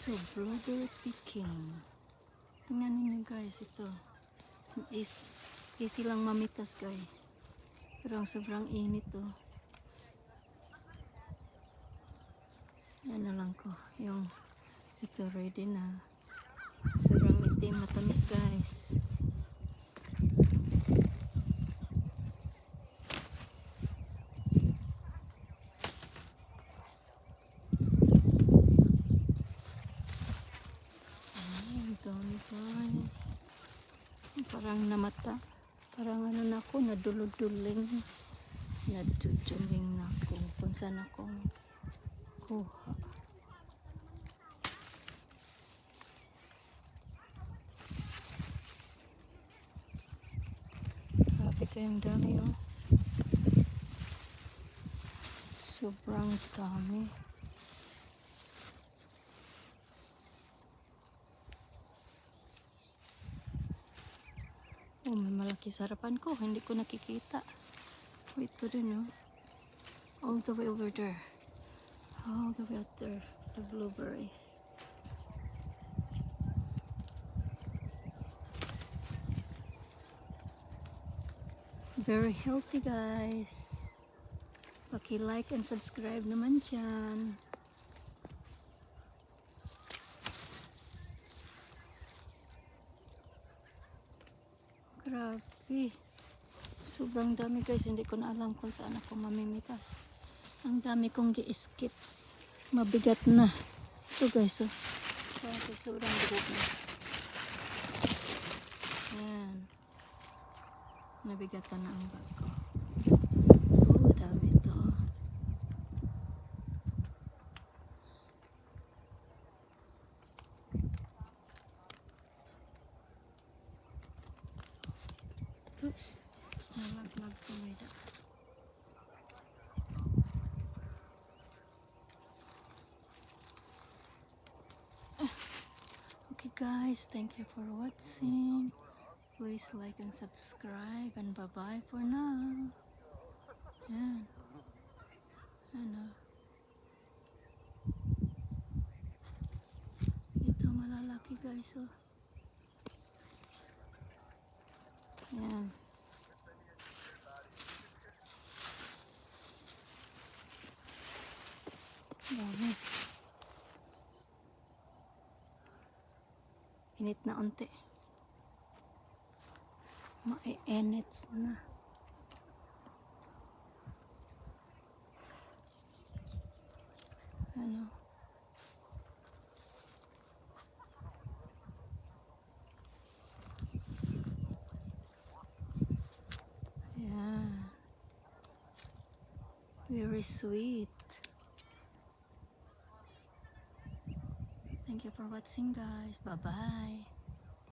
So, blueberry picking. Tingnan ninyo guys, ito. Easy lang mamitas guys. Pero ang sobrang init to. Yan na lang ko. Yung ito ready na. Sobrang itim, matamis guys. Guys, parang namata, parang ano na ako, nadulog-duling na ako kung saan ako kuha. Grabe kayong dami oh, sobrang dami. Oh, may malaki sa harapan ko. Hindi ko nakikita. Wait, ito din, no? All the way over there. All the way out there. The blueberries. Very healthy, guys. Paki-like and subscribe naman dyan. Grabe. Sobrang dami guys. Hindi ko na alam kung saan ako mamimitas. Ang dami kong gi-skip. Mabigat na. Ito guys. Oh. Sobrang bigat na. Ayan. Nabigatan na ang bag ko. Oh, dami ito. Oops. Nalaglag ko na. Okay guys, thank you for watching. Please like and subscribe and bye-bye for now. Yan. Ano. Ito malalaki guys oh. Yan. Dami. Init na unti. Maiinit na. Ano. Yan. Very sweet. Thank you for watching guys. Bye-bye.